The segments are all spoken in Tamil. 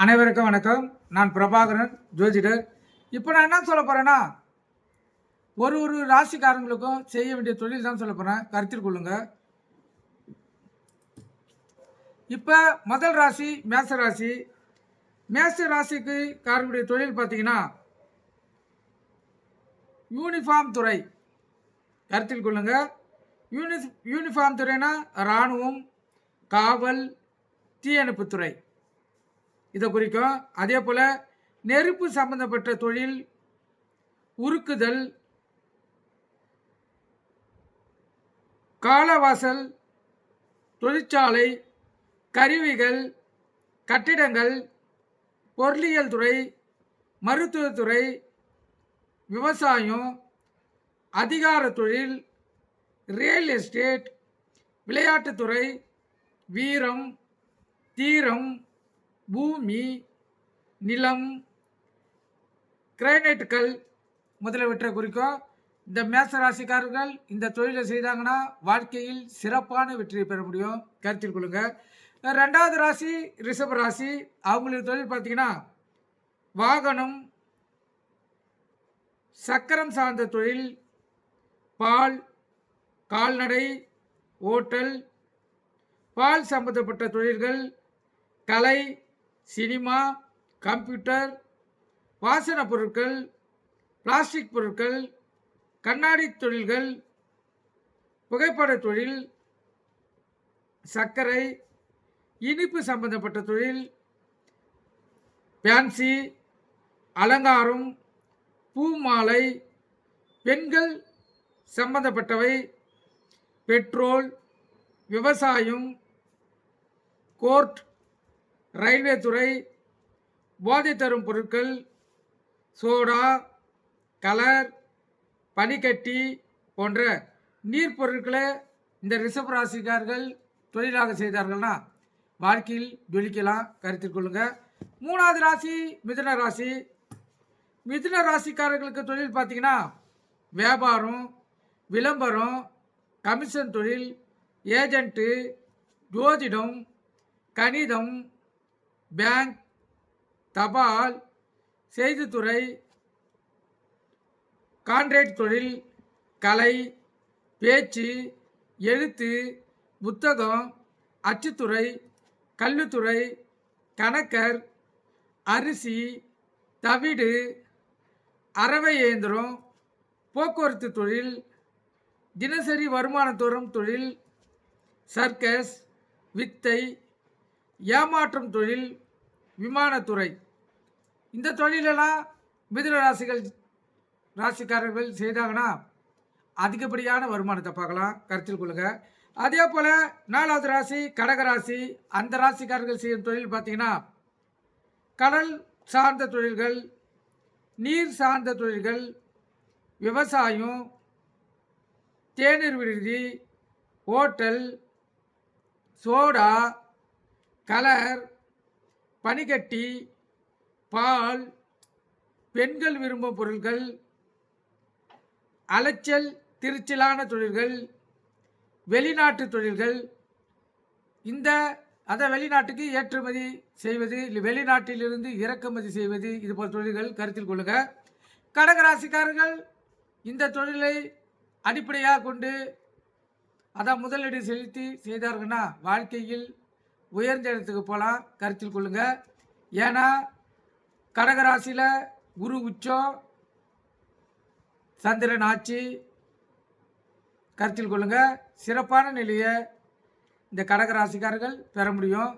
அனைவருக்கும் வணக்கம். நான் பிரபாகரன், ஜோதிடர். இப்போ நான் என்ன சொல்ல போகிறேன்னா, ஒரு ராசிக்காரங்களுக்கும் செய்ய வேண்டிய தொழில் தான் சொல்ல போகிறேன். கருத்தில் கொள்ளுங்க. இப்போ முதல் ராசி மேச ராசி. மேச ராசிக்கு காரங்களுடைய தொழில் பார்த்தீங்கன்னா, யூனிஃபார்ம் துறை. கருத்தில் கொள்ளுங்க. யூனிஃபார்ம் துறைனா இராணுவம், காவல், தீயணைப்புத்துறை இதை குறிக்கும். அதே போல் நெருப்பு சம்பந்தப்பட்ட தொழில், உருக்குதல், காலவாசல், தொழிற்சாலை, கருவிகள், கட்டிடங்கள், பொருளியல் துறை, மருத்துவத்துறை, விவசாயம், அதிகார தொழில், ரியல் எஸ்டேட், விளையாட்டுத்துறை, வீரம், தீரம், பூமி, நிலம், கிரைனைட்டுகள் முதலியவற்றை குறிக்கும். இந்த மேச ராசிக்காரர்கள் இந்த தொழிலை செய்தாங்கன்னா வாழ்க்கையில் சிறப்பான வெற்றியை பெற முடியும். கருத்தில் கொள்ளுங்க. ரெண்டாவது ராசி ரிஷப ராசி. அவங்களுக்கு தொழில் பார்த்தீங்கன்னா வாகனம், சக்கரம் சார்ந்த தொழில், பால், கால்நடை, ஓட்டல், பால் சம்பந்தப்பட்ட தொழில்கள், கலை, சினிமா, கம்ப்யூட்டர், வாசன பொருட்கள், பிளாஸ்டிக் பொருட்கள், கண்ணாடி தொழில்கள், புகைப்பட தொழில், சர்க்கரை, இனிப்பு சம்பந்தப்பட்ட தொழில், ஃபேன்சி, அலங்காரம், பூ மாலை, பெண்கள் சம்பந்தப்பட்டவை, பெட்ரோல், விவசாயம், கோர்ட், ரயில்வே துறை, போதை தரும் பொருட்கள், சோடா, கலர், பனிக்கட்டி போன்ற நீர் பொருட்களை இந்த ரிஷப ராசிக்காரர்கள் தொழிலாக செய்தார்கள்னா வாழ்க்கையில் ஜொலிக்கலாம். கருத்தில் கொள்ளுங்க. மூணாவது ராசி மிதுன ராசி. மிதுன ராசிக்காரர்களுக்கு தொழில் பார்த்தீங்கன்னா வியாபாரம், விளம்பரம், கமிஷன் தொழில், ஏஜென்ட்டு, ஜோதிடம், கணிதம், பேங்க், தபால், செய்தித்துறை, கான்ட்ராக்ட் தொழில், கலை, பேச்சு, எழுத்து, புத்தகம், அச்சுத்துறை, கல்லுத்துறை, கணக்கர், அரிசி, தவிடு, அரவை இயந்திரம், போக்குவரத்து தொழில், தினசரி வருமானம் தரும் தொழில், சர்க்கஸ், வித்தை, ஏமாற்றும் தொழில், விமானத்துறை இந்த தொழிலெல்லாம் மிதுன ராசிக்காரர்கள் செய்தாங்கன்னா அதிகப்படியான வருமானத்தை பார்க்கலாம். கருத்தில் கொள்ளுங்க. அதே போல் நாலாவது ராசி கடகராசி. அந்த ராசிக்காரர்கள் செய்யும் தொழில் பார்த்தீங்கன்னா கடல் சார்ந்த தொழில்கள், நீர் சார்ந்த தொழில்கள், விவசாயம், தேநீர் விடுதி, ஹோட்டல், சோடா, கலர், பனிக்கட்டி, பால், பெண்கள் விரும்பும் பொருட்கள், அலைச்சல் திருச்சலான தொழில்கள், வெளிநாட்டு தொழில்கள், அதை வெளிநாட்டுக்கு ஏற்றுமதி செய்வது, இல்லை வெளிநாட்டிலிருந்து இறக்குமதி செய்வது, இது போன்ற தொழில்கள் கருத்தில் கொள்ளுங்க. கடகராசிக்காரர்கள் இந்த தொழிலை அடிப்படையாக கொண்டு அதை முதலீடு செலுத்தி செய்தார்கள்னா வாழ்க்கையில் உயர்ந்த இடத்துக்கு போகலாம். கருத்தில் கொள்ளுங்க. ஏன்னா கடகராசியில் குரு உச்சம், சந்திரன் ஆட்சி. கருத்தில் கொள்ளுங்க. சிறப்பான நிலையை இந்த கடகராசிக்காரர்கள் பெற முடியும்.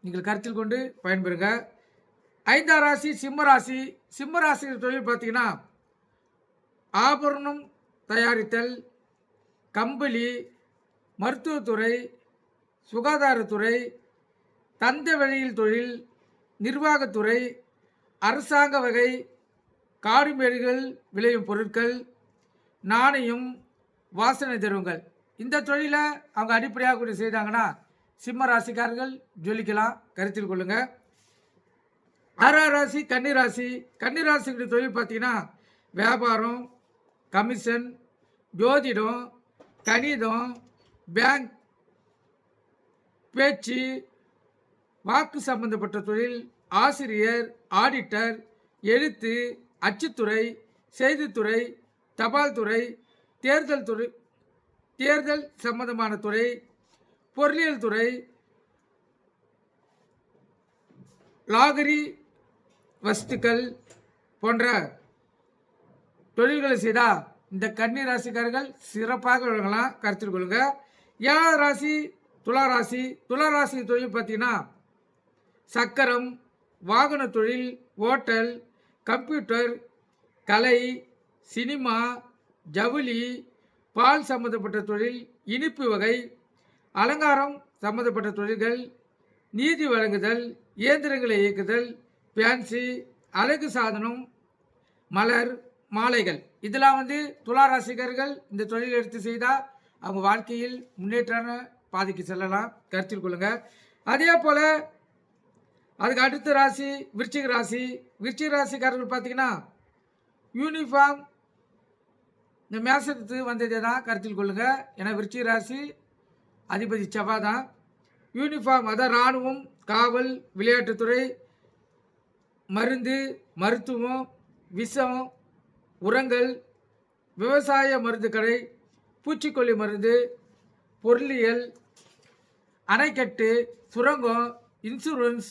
நீங்கள் கருத்தில் கொண்டு பயன்பெறுங்க. ஐந்தாம் ராசி சிம்ம ராசி. சிம்ம ராசி தொழில் பார்த்தீங்கன்னா ஆபரணம் தயாரித்தல், கம்பளி, மருத்துவத்துறை, சுகாதாரத்துறை, தந்த வழியில் தொழில், நிர்வாகத்துறை, அரசாங்க வகை, காடுமேடுகள் விளையும் பொருட்கள், நாணயம், வாசனை திரவங்கள் இந்த தொழிலை அவங்க அடிப்படையாக கூட செய்தாங்கன்னா சிம்ம ராசிக்காரர்கள் ஜொலிக்கலாம். கருத்தில் கொள்ளுங்க. ஆறாம் ராசி கன்னிராசி. கன்னிராசிக்கு தொழில் பார்த்தீங்கன்னா வியாபாரம், கமிஷன், ஜோதிடம், கணிதம், பேங்க், பேச்சு, வாக்கு சம்பந்தப்பட்ட தொழில், ஆசிரியர், ஆடிட்டர், எழுத்து, அச்சுத்துறை, செய்தித்துறை, தபால் துறை, தேர்தல் சம்பந்தமான துறை, பொருளியல் துறை, லாகரி வஸ்துக்கள் போன்ற தொழில்களை செய்தால் இந்த கன்னி ராசிக்காரர்கள் சிறப்பாக விளங்கலாம். கருத்தில் கொள்ளுங்க. 7வது ராசி துலா ராசி. துலா ராசி தொழில் பார்த்தீங்கன்னா சக்கரம், வாகன தொழில், ஓட்டல், கம்ப்யூட்டர், கலை, சினிமா, ஜவுளி, பால் சம்பந்தப்பட்ட தொழில், இனிப்பு வகை, அலங்காரம் சம்பந்தப்பட்ட தொழில்கள், நீதி வழங்குதல், இயந்திரங்களை இயக்குதல், ஃபேன்சி, அழகு சாதனம், மலர், மாலைகள், இதெல்லாம் துலா ராசிக்காரர்கள் இந்த தொழில் எடுத்து செய்தால் அவங்க வாழ்க்கையில் முன்னேற்றான பாதைக்கு செல்லலாம். கருத்தில் கொள்ளுங்க. அதே போல் அதுக்கு அடுத்த ராசி விருச்சிக ராசி. விருச்சிக ராசிக்காரர்கள் பார்த்தீங்கன்னா யூனிஃபார்ம் இந்த மேசத்து வந்ததே தான். கருத்தில் கொள்ளுங்க. ஏன்னா விருச்சிக ராசி அதிபதி செவ்வாய் தான். யூனிஃபார்ம் அதான் இராணுவம், காவல், விளையாட்டுத்துறை, மருந்து, மருத்துவம், விஷம், உரங்கள், விவசாய மருந்து கடை, பூச்சிக்கொல்லி மருந்து, பொருளியல், அணைக்கட்டு, சுரங்கம், இன்சூரன்ஸ்,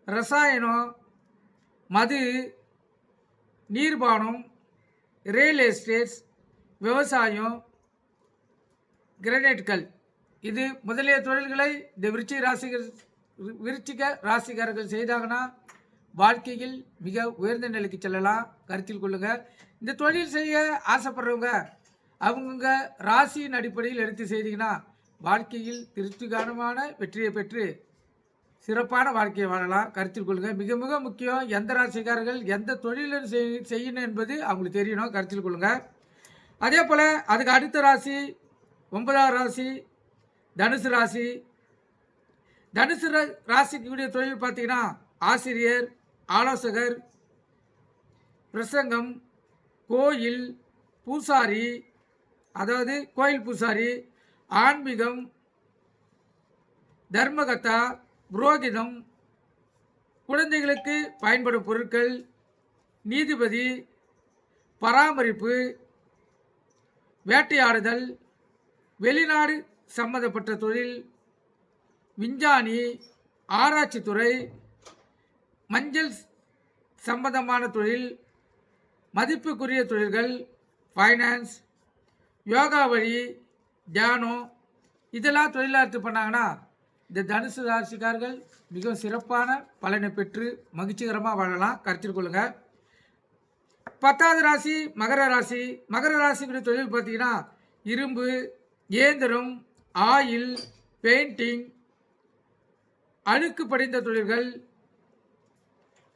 ரசாயனம், மது, நீர்பானம், ரியல் எஸ்டேட்ஸ், விவசாயம், கிரானைட்கள், இது முதலிய தொழில்களை இந்த விருச்சிக ராசிக்காரர்கள் செய்தாங்கன்னா வாழ்க்கையில் மிக உயர்ந்த நிலைக்கு செல்லலாம். கருத்தில் கொள்ளுங்க. இந்த தொழில் செய்ய ஆசைப்படுறவங்க அவங்கவுங்க ராசியின் அடிப்படையில் எடுத்து செய்தீங்கன்னா வாழ்க்கையில் திருப்திகரமான வெற்றியை பெற்று சிறப்பான வாழ்க்கையை வாழலாம். கருத்தில் கொள்ளுங்க. மிக மிக முக்கியம், எந்த ராசிக்காரர்கள் எந்த தொழிலும் செய்யணும் என்பது அவங்களுக்கு தெரியணும். கருத்தில் கொள்ளுங்க. அதே போல் அதுக்கு அடுத்த ராசி 9வது ராசி தனுசு ராசி. தனுசு ராசிக்குரிய தொழில் பார்த்தீங்கன்னா ஆசிரியர், ஆலோசகர், பிரசங்கம், கோயில் பூசாரி, அதாவது கோயில் பூசாரி, ஆன்மீகம், தர்மகத்தா, புரோகிதம், குழந்தைகளுக்கு பயன்படும் பொருட்கள், நீதிபதி, பராமரிப்பு, வேட்டையாடுதல், வெளிநாடு சம்பந்தப்பட்ட தொழில், விஞ்ஞானி, ஆராய்ச்சித்துறை, மஞ்சள் சம்பந்தமான தொழில், மதிப்புக்குரிய தொழில்கள், ஃபைனான்ஸ், யோகா வழி, தியானம், இதெல்லாம் தொழிலாளத்து பண்ணாங்கன்னா இந்த தனுசு ராசிக்காரர்கள் மிகவும் சிறப்பான பலனை பெற்று மகிழ்ச்சிகரமாக வாழலாம். கருத்தில் கொள்ளுங்க. 10வது ராசி மகர ராசி. மகர ராசிக்குரிய தொழில் பார்த்தீங்கன்னா இரும்பு, இயந்திரம், ஆயில், பெயிண்டிங், அழுக்கு படிந்த தொழில்கள்,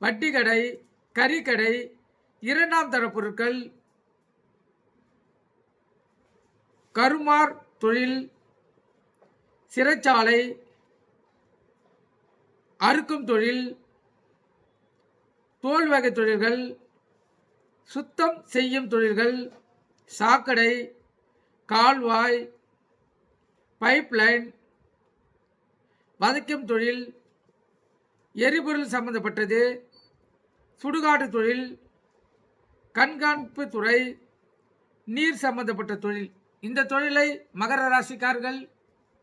வட்டிக்கடை, கறிக்கடை, 2ஆம் தர பொருட்கள், கருமார் தொழில், சிறைச்சாலை, அறுக்கும் தொழில், தோல் வகை தொழில்கள், சுத்தம் செய்யும் தொழில்கள், சாக்கடை, கால்வாய், பைப்லைன், வதைக்கும் தொழில், எரிபொருள் சம்பந்தப்பட்டது, சுடுகாடு தொழில், கண்காணிப்பு துறை, நீர் சம்பந்தப்பட்ட தொழில், இந்த தொழிலை மகர ராசிக்காரர்கள்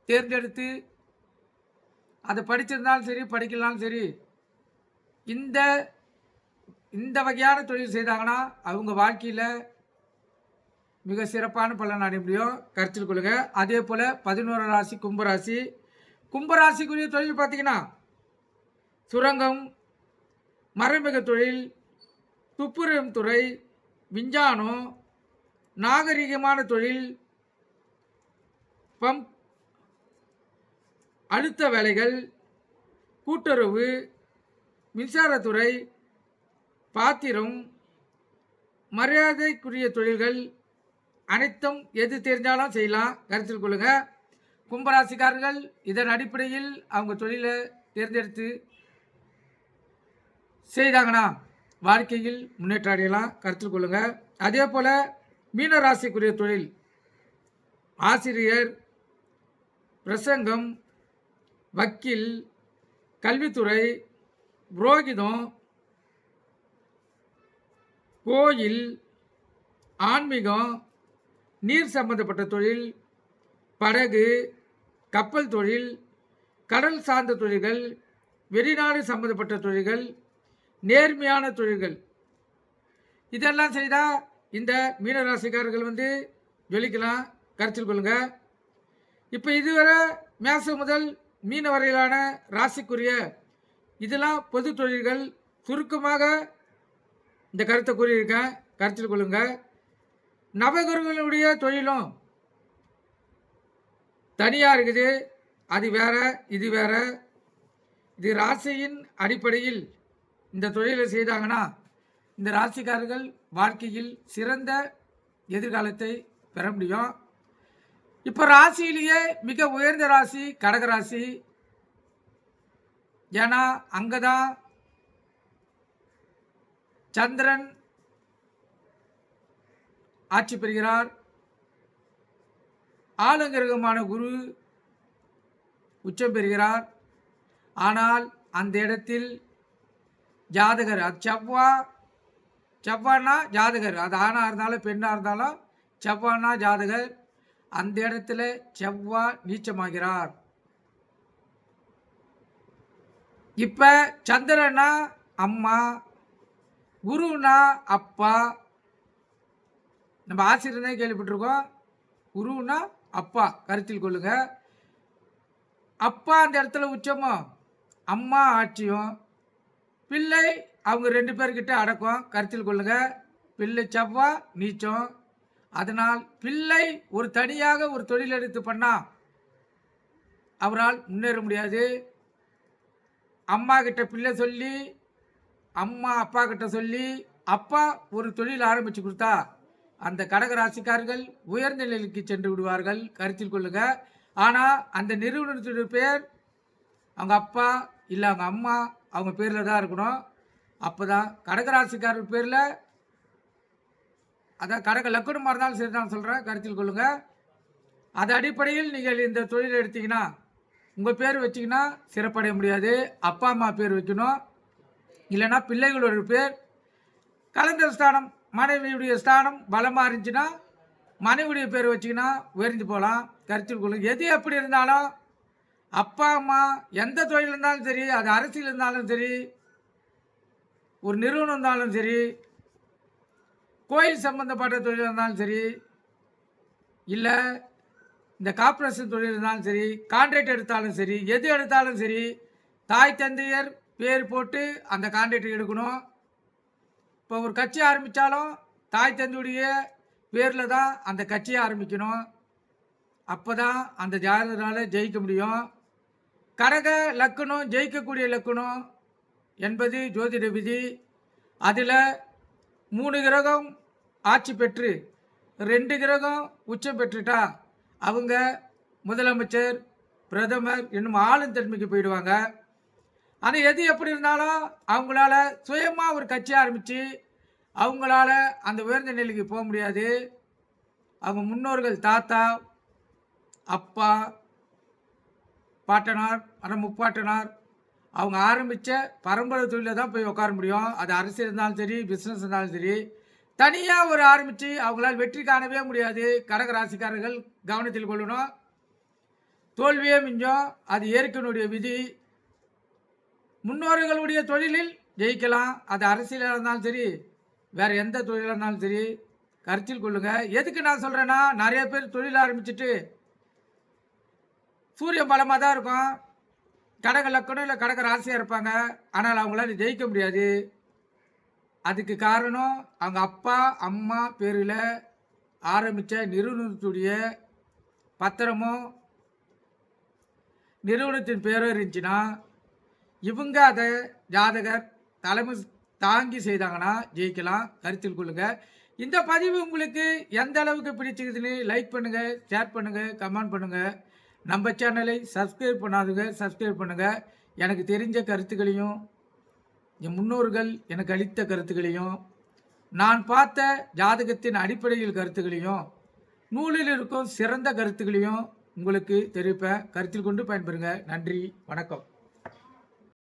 தேர்ந்தெடுத்து அதை படிச்சிருந்தாலும் சரி படிக்கலாலும் சரி இந்த இந்த வகையான தொழில் செய்தாங்கன்னா அவங்க வாழ்க்கையில் மிக சிறப்பான பலன் அடைய முடியும். கருத்தில் கொள்ளுங்க. அதே போல் 11வது ராசி கும்பராசி. கும்பராசிக்குரிய தொழில் பார்த்தீங்கன்னா சுரங்கம், மறைமுக தொழில், துப்புரவு துறை, விஞ்ஞானம், நாகரிகமான தொழில், பம்ப், அழுத்த வேலைகள், கூட்டுறவு, மின்சாரத்துறை, பாத்திரம், மரியாதைக்குரிய தொழில்கள் அனைத்தும் எது தெரிஞ்சாலும் செய்யலாம். கருத்தில் கொள்ளுங்க. கும்பராசிக்காரர்கள் இதன் அடிப்படையில் அவங்க தொழிலை தேர்ந்தெடுத்து செய்தாங்கன்னா வாழ்க்கையில் முன்னேற்றம் அடையலாம். கருத்தில் கொள்ளுங்க. அதே போல் மீன ராசிக்குரிய தொழில் ஆசிரியர், பிரசங்கம், வக்கீல், கல்வித்துறை, புரோகிதம், கோயில், ஆன்மீகம், நீர் சம்பந்தப்பட்ட தொழில், படகு, கப்பல் தொழில், கடல் சார்ந்த தொழில்கள், வெளிநாடு சம்பந்தப்பட்ட தொழில்கள், நேர்மையான தொழில்கள், இதெல்லாம் செய்தால் இந்த மீனராசிக்காரர்கள் ஜொலிக்கலாம். கருத்தில் கொள்ளுங்க. இப்போ இதுவரை மேசம் முதல் மீன வரையிலான ராசிக்குரிய இதெல்லாம் பொது தொழில்கள். சுருக்கமாக இந்த கருத்தை கூறியிருக்கேன், கருத்தில் கொள்ளுங்க. நவகிரகங்களுடைய தொழிலும் தனியாக இருக்குது. அது வேற, இது வேற. இது ராசியின் அடிப்படையில் இந்த தொழிலை செய்தாங்கன்னா இந்த ராசிக்காரர்கள் வாழ்க்கையில் சிறந்த எதிர்காலத்தை பெற முடியும். இப்போ ராசியிலேயே மிக உயர்ந்த ராசி கடகராசி. ஏன்னா அங்கே தான் சந்திரன் ஆட்சி பெறுகிறார். ஆளுங்கிரகமான குரு உச்சம் பெறுகிறார். ஆனால் அந்த இடத்தில் ஜாதகர், அது செவ்வாய்னா ஜாதகர், அது ஆணாக இருந்தாலும் பெண்ணாக இருந்தாலும் செவ்வாய்னா ஜாதகர். அந்த இடத்துல செவ்வாய் நீச்சமாகிறார். இப்போ சந்திரனா அம்மா, குருனா அப்பா. நம்ம ஆசிரியர்னே கேள்விப்பட்டிருக்கோம். குருனா அப்பா, கருத்தில் கொள்ளுங்க. அப்பா அந்த இடத்துல உச்சமோ, அம்மா ஆட்சியும், பிள்ளை அவங்க 2 பேர்கிட்ட அடக்கம். கருத்தில் கொள்ளுங்க. பிள்ளை செவ்வாய் நீச்சம். அதனால் பிள்ளை ஒரு தனியாக ஒரு தொழில் எடுத்து பண்ணால் அவரால் முன்னேற முடியாது. அம்மா கிட்ட பிள்ளை சொல்லி, அம்மா அப்பா கிட்ட சொல்லி, அப்பா ஒரு தொழில் ஆரம்பித்து கொடுத்தா அந்த கடகராசிக்காரர்கள் உயர்ந்த நிலைக்கு சென்று விடுவார்கள். கருத்தில் கொள்ளுங்க. ஆனால் அந்த நிறுவனத்துடைய பேர் அவங்க அப்பா இல்லை அவங்க அம்மா அவங்க பேரில் தான் இருக்கணும். அப்போ தான் கடகராசிக்காரர் பேரில், அதான் கடக லக்கணமாக இருந்தாலும் சரி தான் சொல்கிறேன், கருத்தில் கொள்ளுங்க. அது அடிப்படையில் நீங்கள் இந்த தொழிலை எடுத்தீங்கன்னா உங்கள் பேர் வச்சிங்கன்னா சிறப்படைய முடியாது. அப்பா அம்மா பேர் வைக்கணும். இல்லைன்னா பிள்ளைகளோட பேர். கலந்த ஸ்தானம், மனைவியுடைய ஸ்தானம் பலமாக இருந்துச்சுன்னா மனைவியுடைய பேர் வச்சிங்கன்னா உயர்ந்து போகலாம். கருத்தில் கொள்ளுங்க. எது எப்படி இருந்தாலும் அப்பா அம்மா எந்த தொழில் இருந்தாலும் சரி, அது அரசியல் இருந்தாலும் சரி, ஒரு நிறுவனம் இருந்தாலும் சரி, கோயில் சம்பந்தப்பட்ட தொழில் இருந்தாலும் சரி, இல்லை இந்த கார்ப்பரேஷன் தொழில் இருந்தாலும் சரி, கான்ட்ராக்ட் எடுத்தாலும் சரி, எது எடுத்தாலும் சரி, தாய் தந்தையர் பேர் போட்டு அந்த கான்ட்ராக்ட் எடுக்கணும். இப்போ ஒரு கட்சி ஆரம்பித்தாலும் தாய் தந்தையுடைய பேரில் தான் அந்த கட்சியை ஆரம்பிக்கணும். அப்போ தான் அந்த ஜாதகரால் ஜெயிக்க முடியும். கடக லக்கணம் ஜெயிக்கக்கூடிய லக்கணம் என்பது ஜோதிட விதி. அதில் 3 கிரகம் ஆட்சி பெற்று 2 கிரகம் உச்சம் பெற்றுட்டா அவங்க முதலமைச்சர், பிரதமர் என்னும் ஆளும் தன்மைக்கு போயிடுவாங்க. ஆனால் எது எப்படி இருந்தாலும் அவங்களால சுயமாக ஒரு கட்சி ஆரம்பித்து அவங்களால அந்த உயர்ந்த நிலைக்கு போக முடியாது. அவங்க முன்னோர்கள் தாத்தா, அப்பா, பாட்டனார், ஆனால் முப்பாட்டனார் அவங்க ஆரம்பித்த பரம்பரை தொழிலில் தான் போய் உட்கார முடியும். அது அரசியல் இருந்தாலும் சரி, பிஸ்னஸ் இருந்தாலும் சரி. தனியாக ஒரு ஆரம்பித்து அவங்களால் வெற்றி காணவே முடியாது. கடகராசிக்காரர்கள் கவனத்தில் கொள்ளணும். தோல்வியே மிஞ்சம். அது இயற்கையினுடைய விதி. முன்னோர்களுடைய தொழிலில் ஜெயிக்கலாம். அது அரசியலாக இருந்தாலும் சரி, வேறு எந்த தொழிலாக இருந்தாலும் சரி. கருத்தில் கொள்ளுங்க. எதுக்கு நான் சொல்கிறேன்னா, நிறைய பேர் தொழில் ஆரம்பிச்சுட்டு சூரியன் பலமாக தான் இருக்கும், கடக லக்கணம் இல்லை கடக ராசியாக இருப்பாங்க. ஆனால் அவங்களால ஜெயிக்க முடியாது. அதுக்கு காரணம் அவங்க அப்பா அம்மா பேரில் ஆரம்பித்த நிறுவனத்துடைய பத்திரமும் நிறுவனத்தின் பேரும் இருந்துச்சுன்னா இவங்க அதை ஜாதகர் தலைமை தாங்கி செய்தாங்கன்னா ஜெயிக்கலாம். கருத்தில் கொள்ளுங்க. இந்த பதிவு உங்களுக்கு எந்த அளவுக்கு பிடிச்சிருக்குதுன்னு லைக் பண்ணுங்கள், ஷேர் பண்ணுங்கள், கமெண்ட் பண்ணுங்கள். நம்ம சேனலை சப்ஸ்கிரைப் பண்ணாதுங்க, சப்ஸ்கிரைப் பண்ணுங்கள். எனக்கு தெரிஞ்ச கருத்துக்களையும் என் முன்னோர்கள் எனக்கு அளித்த கருத்துக்களையும் நான் பார்த்த ஜாதகத்தின் அடிப்படையில் கருத்துக்களையும் நூலில் இருக்கும் சிறந்த கருத்துக்களையும் உங்களுக்கு தெரிவிப்பேன். கருத்தில் கொண்டு பயன்பெறுங்க. நன்றி, வணக்கம்.